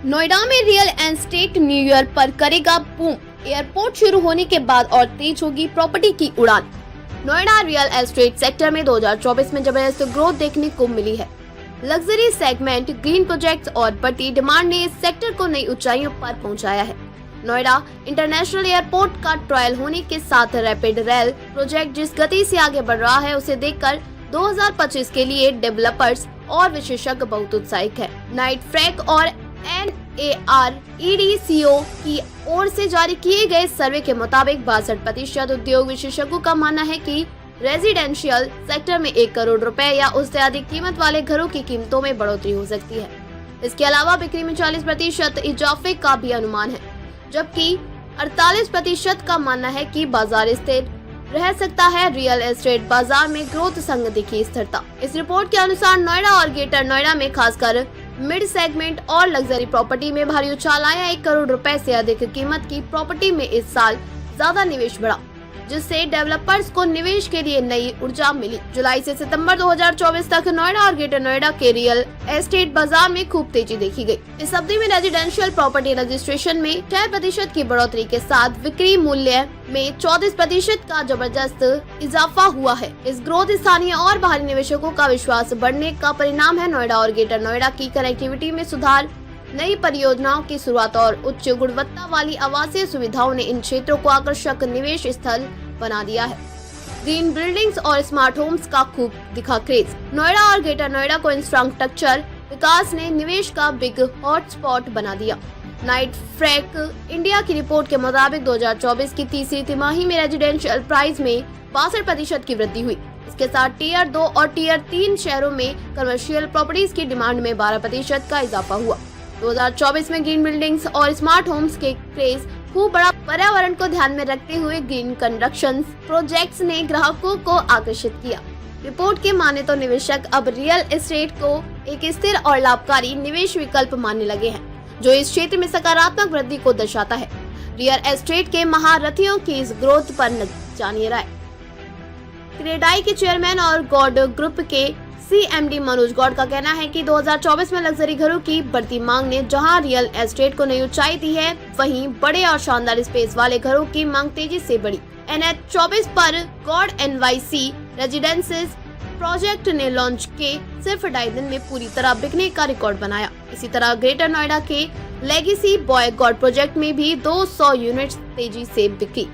नोएडा में real estate new year पर करेगा बूम। एयरपोर्ट शुरू होने के बाद और तेज होगी प्रॉपर्टी की उड़ान। नोएडा रियल एस्टेट सेक्टर में 2024 में जबरदस्त ग्रोथ देखने को मिली है। लग्जरी सेगमेंट, ग्रीन प्रोजेक्ट्स और बढ़ती डिमांड ने इस सेक्टर को नई ऊंचाइयों पर पहुंचाया है। नोएडा इंटरनेशनल एयरपोर्ट का ट्रायल होने के साथ रैपिड रेल प्रोजेक्ट जिस गति से आगे बढ़ रहा है, उसे देखकर 2025 के लिए डेवलपर्स और विशेषज्ञ बहुत उत्साहित है। नाइट फ्रैक और NAREDCO की ओर से जारी किए गए सर्वे के मुताबिक 62% उद्योग विशेषज्ञों का मानना है कि रेजिडेंशियल सेक्टर में 1 करोड़ रुपए या उससे अधिक कीमत वाले घरों की कीमतों में बढ़ोतरी हो सकती है। इसके अलावा बिक्री में 40% इजाफे का भी अनुमान है, जबकि 48% का मानना है कि बाजार स्थिर रह सकता है। रियल एस्टेट बाजार में ग्रोथ संग दिखी स्थिरता। इस रिपोर्ट के अनुसार नोएडा और ग्रेटर नोएडा में खासकर मिड सेगमेंट और लग्जरी प्रॉपर्टी में भारी उछाल आया। 1 करोड़ रुपए से अधिक कीमत की प्रॉपर्टी में इस साल ज्यादा निवेश बढ़ा, जिससे डेवलपर्स को निवेश के लिए नई ऊर्जा मिली। जुलाई से सितंबर 2024 तक नोएडा और ग्रेटर नोएडा के रियल एस्टेट बाजार में खूब तेजी देखी गई। इस अवधि में रेजिडेंशियल प्रॉपर्टी रजिस्ट्रेशन में 6% की बढ़ोतरी के साथ बिक्री मूल्य में 34% का जबरदस्त इजाफा हुआ है। इस ग्रोथ स्थानीय और बाहरी निवेशकों का विश्वास बढ़ने का परिणाम है। नोएडा और ग्रेटर नोएडा की कनेक्टिविटी में सुधार, नई परियोजनाओं की शुरुआत और उच्च गुणवत्ता वाली आवासीय सुविधाओं ने इन क्षेत्रों को आकर्षक निवेश स्थल बना दिया है। ग्रीन बिल्डिंग्स और स्मार्ट होम्स का खूब दिखा क्रेज। नोएडा और ग्रेटर नोएडा को इंफ्रास्ट्रक्चर विकास ने निवेश का बिग हॉटस्पॉट बना दिया। नाइट फ्रैक इंडिया की रिपोर्ट के मुताबिक 2024 की तीसरी तिमाही में रेजिडेंशियल प्राइस में 62% की वृद्धि हुई। इसके साथ टीयर 2 और टीयर 3 शहरों में कमर्शियल प्रॉपर्टीज की डिमांड में 12% का इजाफा हुआ। 2024 में ग्रीन बिल्डिंग्स और स्मार्ट होम्स के क्रेज खूब बड़ा। पर्यावरण को ध्यान में रखते हुए ग्रीन कंस्ट्रक्शन प्रोजेक्ट्स ने ग्राहकों को आकर्षित किया। रिपोर्ट के माने तो निवेशक अब रियल एस्टेट को एक स्थिर और लाभकारी निवेश विकल्प मानने लगे हैं, जो इस क्षेत्र में सकारात्मक वृद्धि को दर्शाता है। रियल एस्टेट के महारथियों की इस ग्रोथ पर जानिए राय। क्रेडाई के चेयरमैन और गॉड ग्रुप के CMD मनोज गौड़ का कहना है कि 2024 में लग्जरी घरों की बढ़ती मांग ने जहां रियल एस्टेट को नई ऊंचाई दी है, वहीं बड़े और शानदार स्पेस वाले घरों की मांग तेजी से बढ़ी। NH 24 पर गॉड NYC रेजिडेंसेस प्रोजेक्ट ने लॉन्च के सिर्फ 2.5 दिन में पूरी तरह बिकने का रिकॉर्ड बनाया। इसी तरह ग्रेटर नोएडा के लेगेसी बॉय गॉड प्रोजेक्ट में भी 200 यूनिट्स तेजी से बिकी।